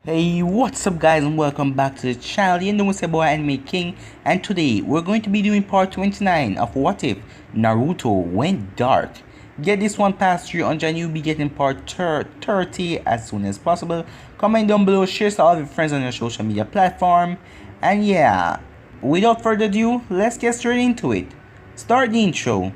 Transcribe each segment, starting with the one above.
Hey, what's up guys and welcome back to the channel. You know it's your boy Anime King, and today we're going to be doing part 29 of What If Naruto Went Dark. Get this one past 300 and you'll be getting part 30 as soon as possible. Comment down below, share to all your friends on your social media platform. And yeah, without further ado, let's get straight into it. Start the intro.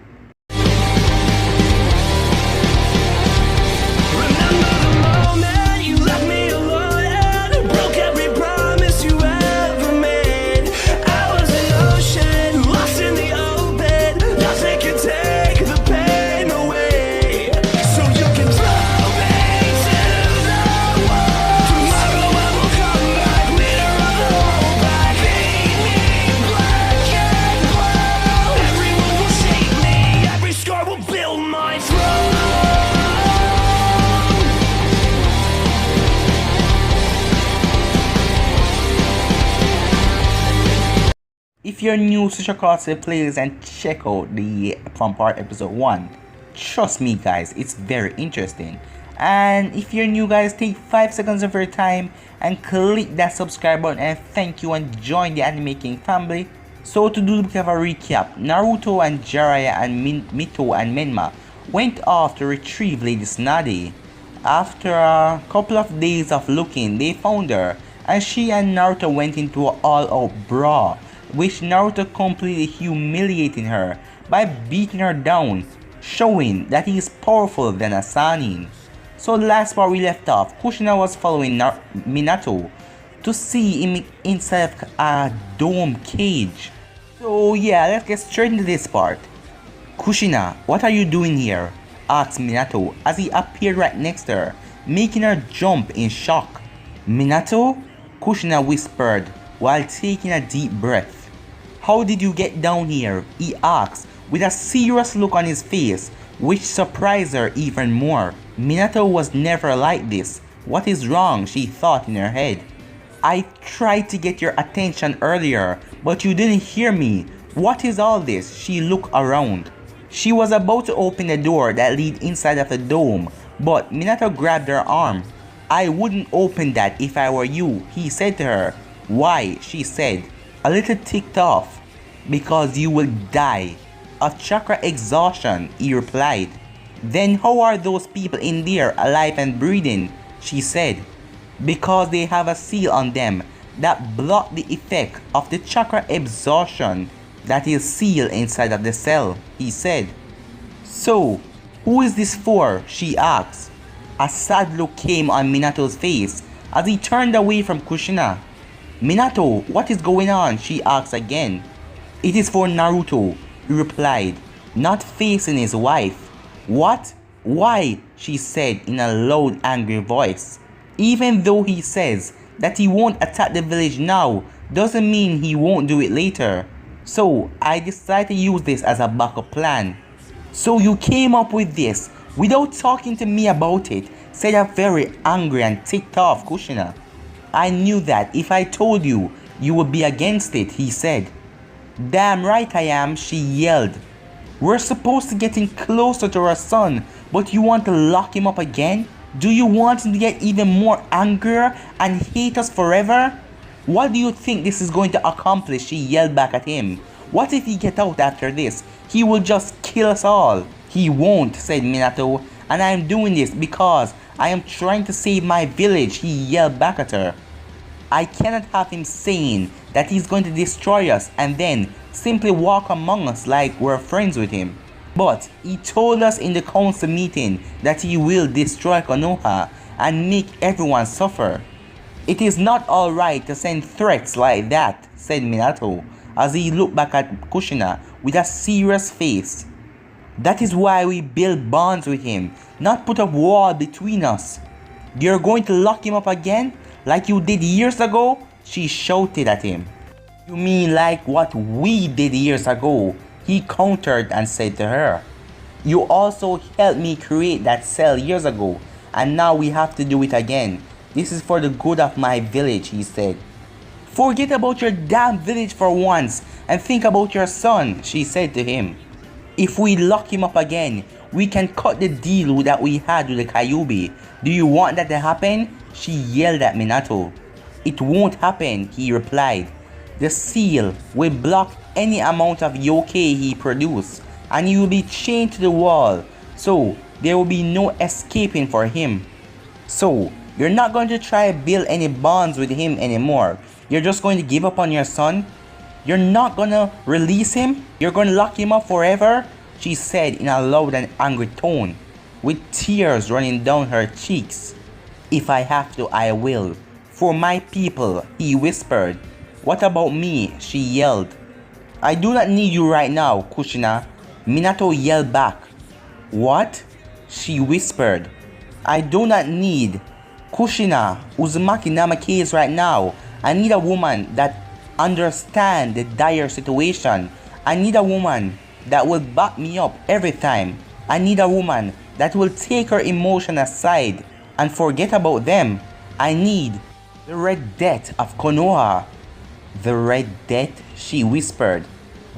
If you're new, switch across the playlist and check out the From Part episode 1. Trust me guys, it's very interesting. And if you're new guys, take 5 seconds of your time and click that subscribe button and thank you and join the Anime King family. So to do a bit of a recap, Naruto and Jiraiya and Mito and Menma went off to retrieve Lady Tsunade. After a couple of days of looking, they found her and she and Naruto went into an all-out brawl, which Naruto completely humiliating her by beating her down, showing that he is powerful than a Sanin. So the last part we left off, Kushina was following Minato to see him inside of a dome cage. So yeah, let's get straight into this part. Kushina, what are you doing here? Asked Minato as he appeared right next to her, making her jump in shock. Minato? Kushina whispered while taking a deep breath. How did you get down here? He asked with a serious look on his face, which surprised her even more. Minato was never like this. What is wrong? She thought in her head. I tried to get your attention earlier, but you didn't hear me. What is all this? She looked around. She was about to open the door that led inside of the dome, but Minato grabbed her arm. I wouldn't open that if I were you, he said to her. Why? She said, a little ticked off. Because you will die of chakra exhaustion, he replied. Then how are those people in there alive and breathing? She said. Because they have a seal on them that block the effect of the chakra exhaustion that is sealed inside of the cell, he said. So, who is this for? She asked. A sad look came on Minato's face as he turned away from Kushina. Minato, what is going on? She asked again. It is for Naruto, he replied, not facing his wife. What? Why? She said in a loud, angry voice. Even though he says that he won't attack the village now, doesn't mean he won't do it later. So I decided to use this as a backup plan. So you came up with this without talking to me about it, said a very angry and ticked off Kushina. I knew that if I told you, you would be against it, he said. Damn right I am, she yelled. We're supposed to get in closer to our son, but you want to lock him up again? Do you want him to get even more angrier and hate us forever? What do you think this is going to accomplish? She yelled back at him. What if he gets out after this? He will just kill us all. He won't, said Minato, and I am doing this because I am trying to save my village, he yelled back at her. I cannot have him saying that he's going to destroy us and then simply walk among us like we're friends with him. But he told us in the council meeting that he will destroy Konoha and make everyone suffer. It is not alright to send threats like that, said Minato as he looked back at Kushina with a serious face. That is why we build bonds with him, not put a wall between us. You're going to lock him up again? Like you did years ago? She shouted at him. You mean like what we did years ago? He countered and said to her. You also helped me create that cell years ago, and now we have to do it again. This is for the good of my village, he said. Forget about your damn village for once and think about your son, she said to him. If we lock him up again, we can cut the deal that we had with the Kyuubi. Do you want that to happen? She yelled at Minato. It won't happen, he replied. The seal will block any amount of yokai he produces, and he will be chained to the wall, so there will be no escaping for him. So, you're not going to try to build any bonds with him anymore. You're just going to give up on your son? You're not gonna release him? You're gonna lock him up forever? She said in a loud and angry tone, with tears running down her cheeks. If I have to, I will. For my people, he whispered. What about me? She yelled. I do not need you right now, Kushina. Minato yelled back. What? She whispered. I do not need Kushina Uzumaki Namake's right now. I need a woman that understands the dire situation. I need a woman that will back me up every time. I need a woman that will take her emotion aside and forget about them. I need the Red Death of Konoha. The Red Death, she whispered.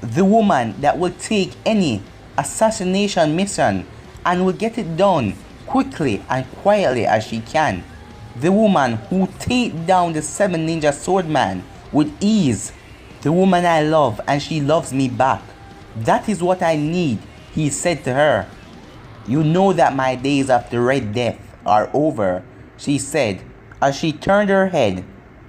The woman that will take any assassination mission and will get it done quickly and quietly as she can. The woman who take down the 7 ninja swordman with ease. The woman I love and she loves me back. That is what I need, he said to her. You know that my days of the Red Death are over, she said as she turned her head.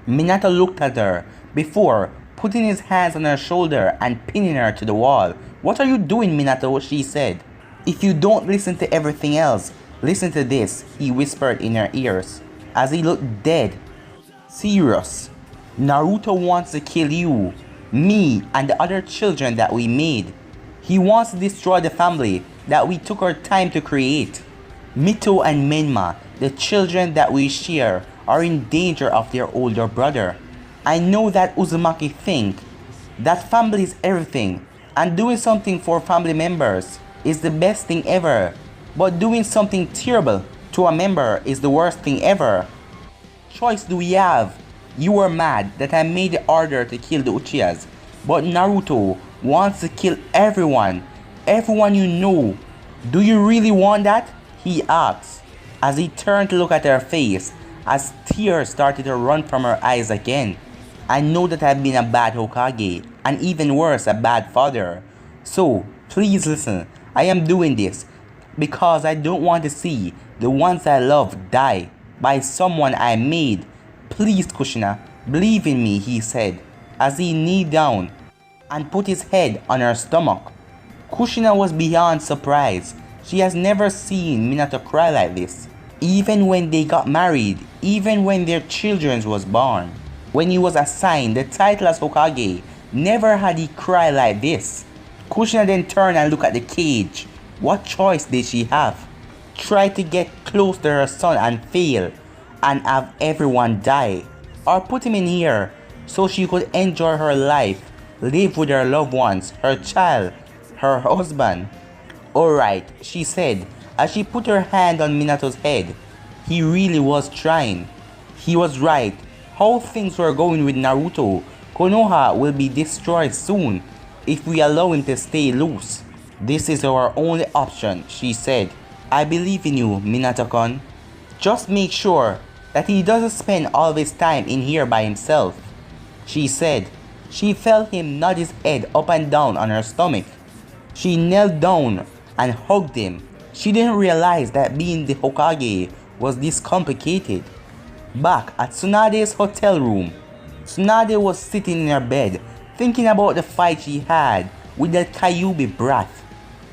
Minato looked at her before putting his hands on her shoulder and pinning her to the wall. What are you doing, Minato? She said. If you don't listen to everything else, listen to this, he whispered in her ears as he looked dead serious. Naruto wants to kill you, me, and the other children that we made. He wants to destroy the family that we took our time to create. Mito and Menma, the children that we share, are in danger of their older brother. I know that Uzumaki think that family is everything, and doing something for family members is the best thing ever, but doing something terrible to a member is the worst thing ever. Choice do we have? You were mad that I made the order to kill the Uchihas, but Naruto wants to kill everyone you know. Do you really want that? He asked as he turned to look at her face as tears started to run from her eyes again. I know that I've been a bad Hokage, and even worse, a bad father. So, please listen, I am doing this because I don't want to see the ones I love die by someone I made. Please, Kushina, believe in me, he said, as he kneeled down and put his head on her stomach. Kushina was beyond surprised. She has never seen Minato cry like this. Even when they got married, even when their children was born. When he was assigned the title as Hokage, never had he cried like this. Kushina then turned and looked at the cage. What choice did she have? Try to get close to her son and fail, and have everyone die, or put him in here so she could enjoy her life, live with her loved ones, her child, her husband. Alright, she said as she put her hand on Minato's head. He really was trying. He was right. How things were going with Naruto, Konoha will be destroyed soon if we allow him to stay loose. This is our only option, she said. I believe in you, Minato-kun. Just make sure that he doesn't spend all of his time in here by himself, she said. She felt him nod his head up and down on her stomach. She knelt down and hugged him. She didn't realize that being the Hokage was this complicated. Back at Tsunade's hotel room, Tsunade was sitting in her bed thinking about the fight she had with that Kyuubi brat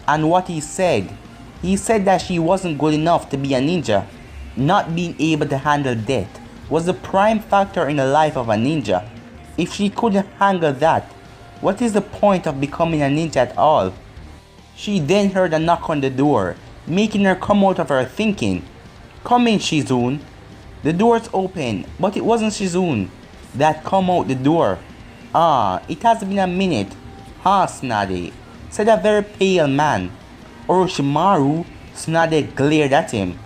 and what he said. He said that she wasn't good enough to be a ninja. Not being able to handle death was the prime factor in the life of a ninja. If she couldn't handle that, what is the point of becoming a ninja at all? She then heard a knock on the door, making her come out of her thinking. Come in, Shizune. The doors opened, but it wasn't Shizune that come out the door. It has been a minute, huh, Tsunade? Said a very pale man. Orochimaru? Tsunade glared at him.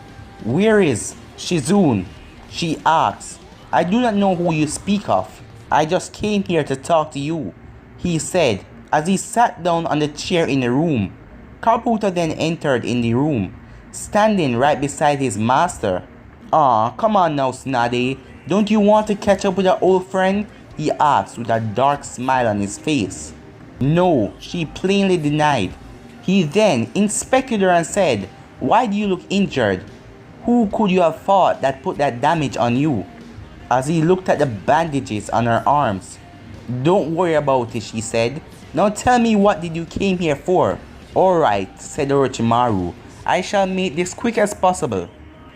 Where is Shizune? She asked. I do not know who you speak of. I just came here to talk to you, he said as he sat down on the chair in the room. Kabuto then entered in the room, standing right beside his master. "Aw, come on now, Tsunade. Don't you want to catch up with our old friend?" he asked with a dark smile on his face. No, she plainly denied. He then inspected her and said, "Why do you look injured? Who could you have thought that put that damage on you?" As he looked at the bandages on her arms. "Don't worry about it," she said. "Now tell me, what did you came here for?" "Alright," said Orochimaru. "I shall make this quick as possible.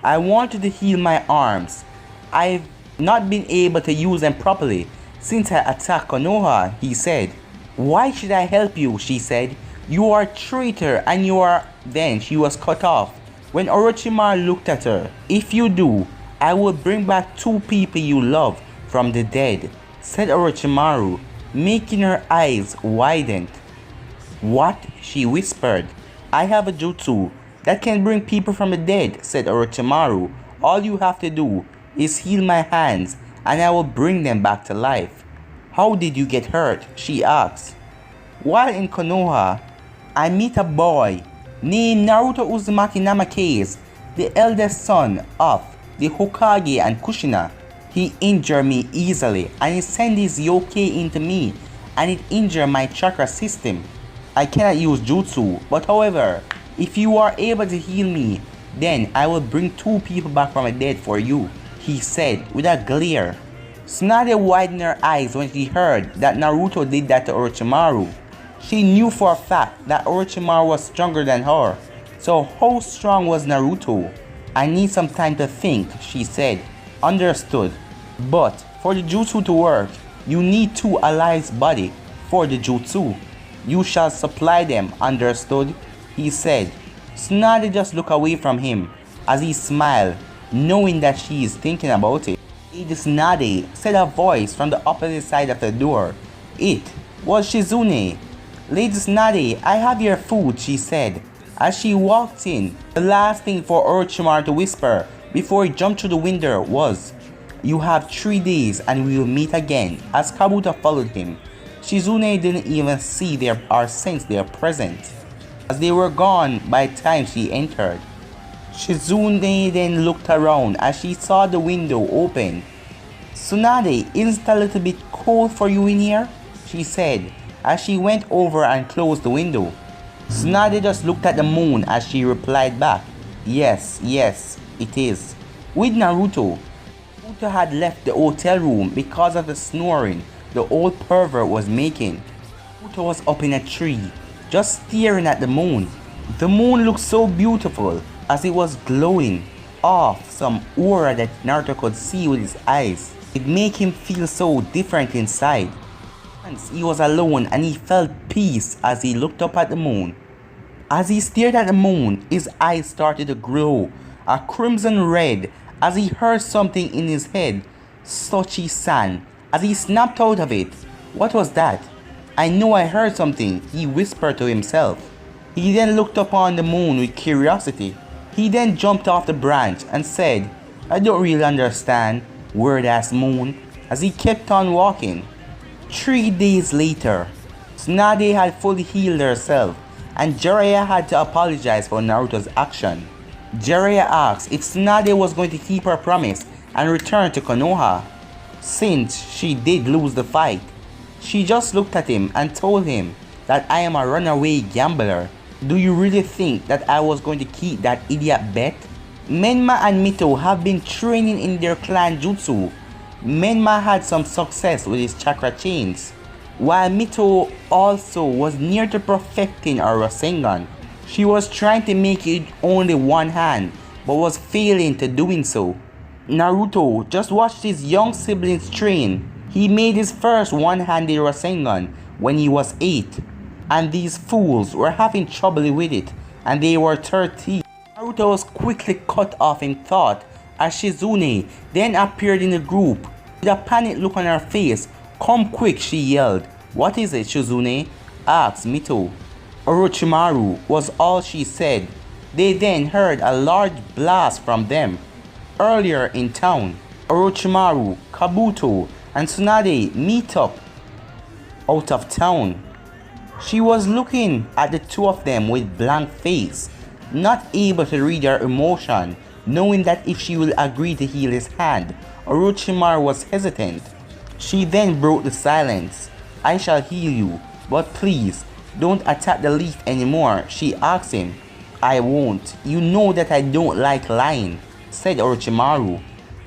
I wanted to heal my arms. I've not been able to use them properly since I attacked Konoha," he said. "Why should I help you?" she said. "You are a traitor and you are..." Then she was cut off when Orochimaru looked at her. "If you do, I will bring back 2 people you love from the dead," said Orochimaru, making her eyes widen. "What?" she whispered. "I have a jutsu that can bring people from the dead," said Orochimaru. "All you have to do is heal my hands and I will bring them back to life." "How did you get hurt?" she asked. "While in Konoha, I meet a boy named Naruto Uzumaki Namakaze, the eldest son of the Hokage and Kushina. He injured me easily and he sent his yokai into me and it injured my chakra system. I cannot use jutsu, but however, if you are able to heal me, then I will bring 2 people back from the dead for you," he said with a glare. Tsunade widened her eyes when she heard that Naruto did that to Orochimaru. She knew for a fact that Orochimaru was stronger than her. So how strong was Naruto? "I need some time to think," she said. "Understood. But for the jutsu to work, you need 2 alive bodies for the jutsu. You shall supply them, understood?" he said. Tsunade just looked away from him as he smiled, knowing that she is thinking about it. "Lady Tsunade," said a voice from the opposite side of the door. It was Shizune. "Lady Tsunade, I have your food," she said. As she walked in, the last thing for Orochimaru to whisper before he jumped through the window was, "You have 3 days and we will meet again," as Kabuto followed him. Shizune didn't even see or sense their presence, as they were gone by the time she entered. Shizune then looked around as she saw the window open. "Tsunade, isn't it a little bit cold for you in here?" she said as she went over and closed the window. Tsunade just looked at the moon as she replied back, Yes, it is." With Naruto had left the hotel room because of the snoring the old pervert was making. Naruto was up in a tree, just staring at the moon. The moon looked so beautiful as it was glowing off some aura that Naruto could see with his eyes. It made him feel so different inside. Once he was alone and he felt peace as he looked up at the moon. As he stared at the moon, his eyes started to glow a crimson red as he heard something in his head. "Sochi-san," as he snapped out of it. "What was that?" "I know I heard something," he whispered to himself. He then looked upon the moon with curiosity. He then jumped off the branch and said, "I don't really understand, weird-ass moon," as he kept on walking. 3 days later, Tsunade had fully healed herself and Jiraiya had to apologize for Naruto's action. Jiraiya asked if Tsunade was going to keep her promise and return to Konoha, since she did lose the fight. She just looked at him and told him that "I am a runaway gambler. Do you really think that I was going to keep that idiot bet?" Menma and Mito have been training in their clan jutsu. Menma had some success with his chakra chains, while Mito also was near to perfecting her Rasengan. She was trying to make it only one hand, but was failing to doing so. Naruto just watched his young siblings train. He made his first one-handed Rasengan when he was 8, and these fools were having trouble with it, and they were 13. Naruto was quickly cut off in thought as Shizune then appeared in the group. With a panicked look on her face, "Come quick," she yelled. "What is it, Shizune?" asked Mito. Orochimaru was all she said. They then heard a large blast from them. Earlier in town, Orochimaru, Kabuto, and Tsunade meet up out of town. She was looking at the two of them with blank face, not able to read their emotion, knowing that if she will agree to heal his hand, Orochimaru was hesitant. She then broke the silence. I shall heal you, but please, don't attack the leaf anymore, she asked him. I won't. You know that I don't like lying, said Orochimaru,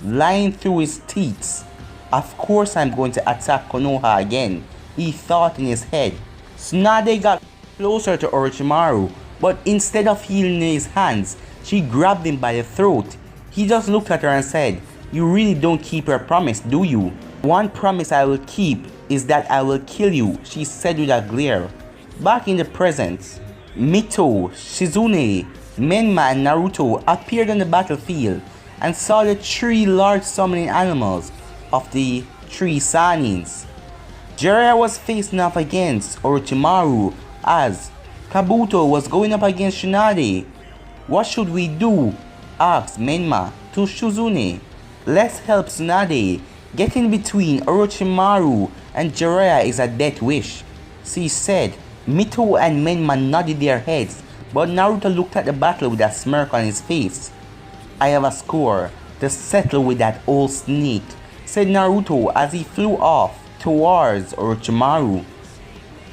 lying through his teeth. Of course I'm going to attack Konoha again, he thought in his head. Tsunade got closer to Orochimaru, but instead of healing his hands, she grabbed him by the throat. He just looked at her and said, you really don't keep your promise, do you? One promise I will keep is that I will kill you, she said with a glare. Back in the present, Mito, Shizune, Menma and Naruto appeared on the battlefield and saw the three large summoning animals of the three Sanins. Jiraiya was facing off against Orochimaru as Kabuto was going up against Tsunade. What should we do? Asked Menma to Shizune. Let's help Tsunade. Getting between Orochimaru and Jiraiya is a death wish, she said. Mito and Menma nodded their heads, but Naruto looked at the battle with a smirk on his face. I have a score to settle with that old snake, said Naruto as he flew off towards Orochimaru.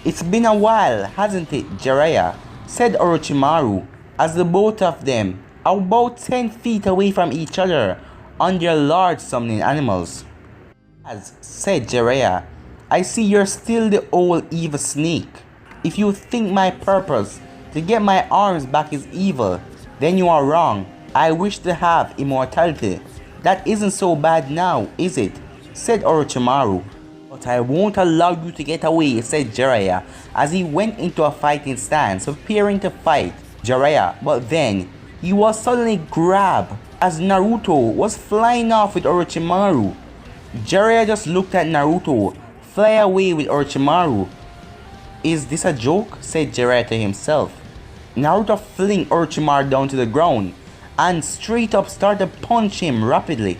It's been a while, hasn't it, Jiraiya? Said Orochimaru, as the both of them are about 10 feet away from each other on their large summoning animals. As said Jiraiya, I see you're still the old evil snake. If you think my purpose to get my arms back is evil, then you are wrong. I wish to have immortality. That isn't so bad now, is it? Said Orochimaru. But I won't allow you to get away, said Jiraiya, as he went into a fighting stance, preparing to fight Jiraiya. But then, he was suddenly grabbed as Naruto was flying off with Orochimaru. Jiraiya just looked at Naruto fly away with Orochimaru. Is this a joke? Said Jiraiya to himself. Naruto flung Orochimaru down to the ground and straight up started punching him rapidly.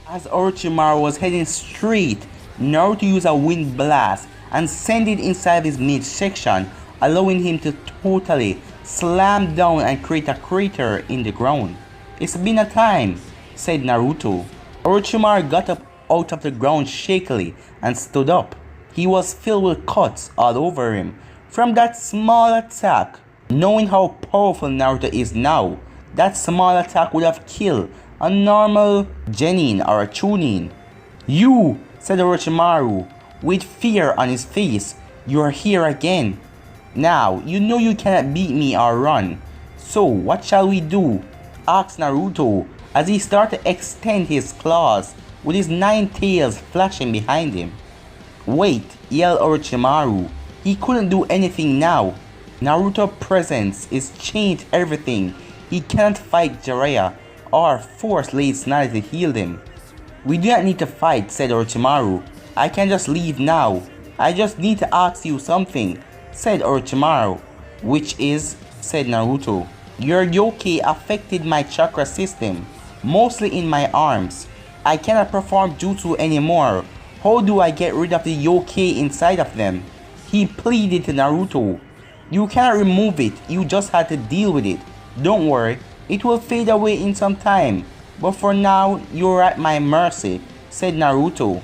As Orochimaru was heading straight, Naruto used a wind blast and sent it inside his midsection, allowing him to totally slam down and create a crater in the ground. It's been a time, said Naruto. Orochimaru got up out of the ground shakily and stood up. He was filled with cuts all over him from that small attack. Knowing how powerful Naruto is now, that small attack would have killed a normal genin or a chunin. You, said Orochimaru, with fear on his face, you are here again. Now, you know you cannot beat me or run. So, what shall we do? Asked Naruto as he started to extend his claws with his 9 tails flashing behind him. Wait, yelled Orochimaru. He couldn't do anything now. Naruto's presence is changed everything. He can't fight Jiraiya or force Lady Tsunade to heal him. We do not need to fight, said Orochimaru. I can just leave now. I just need to ask you something, said Orochimaru. Which is, said Naruto. Your yokai affected my chakra system, mostly in my arms. I cannot perform jutsu anymore. How do I get rid of the yokai inside of them? He pleaded to Naruto. You cannot remove it, you just have to deal with it. Don't worry, it will fade away in some time. But for now, you're at my mercy, said Naruto.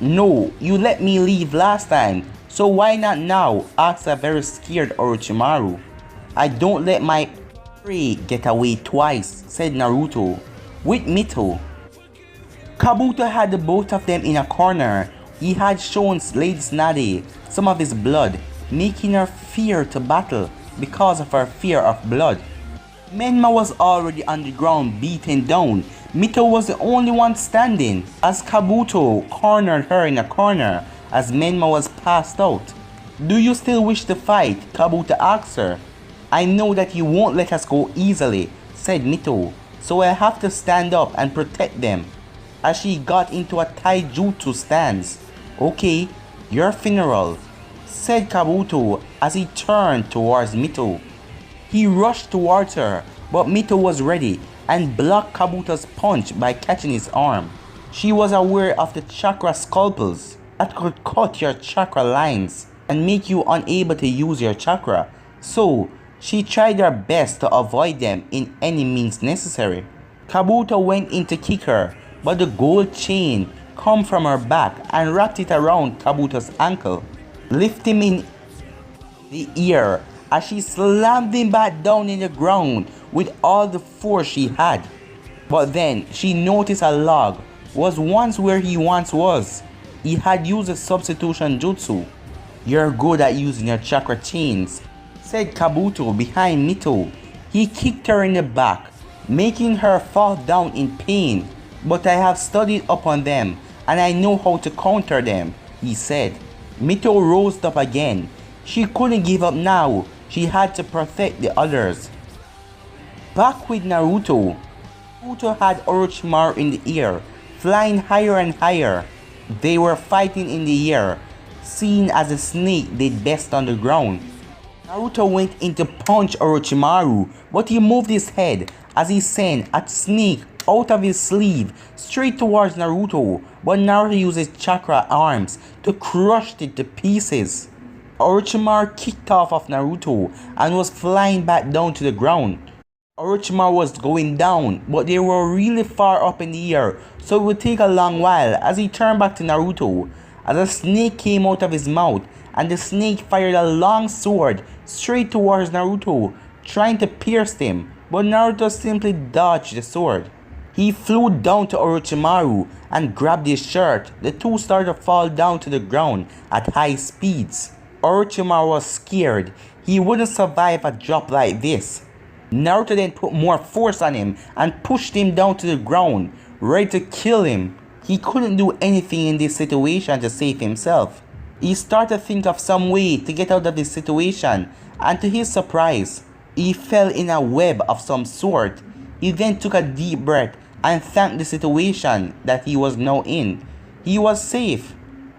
No, you let me leave last time, so why not now? Asked a very scared Orochimaru. I don't let my prey get away twice, said Naruto. With Mito. Kabuto had the both of them in a corner. He had shown Lady Tsunade some of his blood, making her fear to battle because of her fear of blood. Menma was already on the ground beaten down. Mito was the only one standing as Kabuto cornered her in a corner as Menma was passed out. Do you still wish to fight? Kabuto asked her. I know that you won't let us go easily, said Mito, so I have to stand up and protect them. As she got into a taijutsu stance. Okay, your funeral, said Kabuto as he turned towards Mito. He rushed towards her, but Mito was ready and blocked Kabuto's punch by catching his arm. She was aware of the chakra scalpels that could cut your chakra lines. and make you unable to use your chakra. So, she tried her best to avoid them in any means necessary. Kabuto went in to kick her, but the gold chain come from her back and wrapped it around Kabuto's ankle, lift him in the air as she slammed him back down in the ground with all the force she had. But then she noticed a log was once where he once was. He had used a substitution jutsu. "You're good at using your chakra chains," said Kabuto behind Mito. He kicked her in the back, making her fall down in pain. "But I have studied upon them and I know how to counter them," he said. Mito rose up again. She couldn't give up now. She had to protect the others. Back with Naruto. Naruto had Orochimaru in the air, flying higher and higher. They were fighting in the air, seen as a snake did best on the ground. Naruto went in to punch Orochimaru, but he moved his head as he sent a snake out of his sleeve straight towards Naruto, but Naruto used his chakra arms to crush it to pieces. Orochimaru kicked off of Naruto and was flying back down to the ground. Orochimaru was going down, but they were really far up in the air, so it would take a long while as he turned back to Naruto, as a snake came out of his mouth, and the snake fired a long sword straight towards Naruto, trying to pierce him, but Naruto simply dodged the sword. He flew down to Orochimaru and grabbed his shirt. The two started to fall down to the ground at high speeds. Orochimaru was scared. He wouldn't survive a drop like this. Naruto then put more force on him and pushed him down to the ground, ready to kill him. He couldn't do anything in this situation to save himself. He started to think of some way to get out of this situation, and to his surprise, he fell in a web of some sort. He then took a deep breath and thanked the situation that he was now in. He was safe.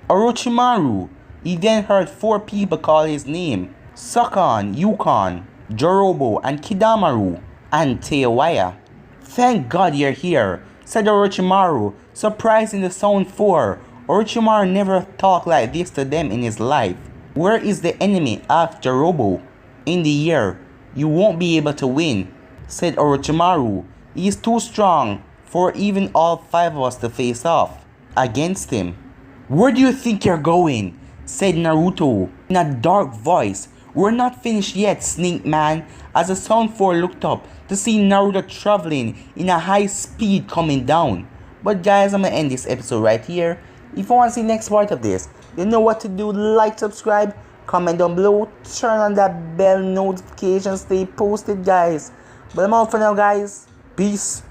Orochimaru. He then heard 4 people call his name: Sakon, Yukon, Jorobo, and Kidamaru, and Teowaya. "Thank God you're here," said Orochimaru, surprised in the sound 4. Orochimaru never talked like this to them in his life. "Where is the enemy?" asked Jorobo. "In the air. You won't be able to win," said Orochimaru. "He is too strong for even all 5 of us to face off against him." "Where do you think you're going?" said Naruto in a dark voice. "We're not finished yet, Snake Man," as the Sound 4 looked up to see Naruto traveling in a high speed coming down. But guys, I'm gonna end this episode right here. If you want to see the next part of this, you know what to do. Like, subscribe, comment down below, turn on that bell notification, stay posted guys. But I'm out for now guys. Peace.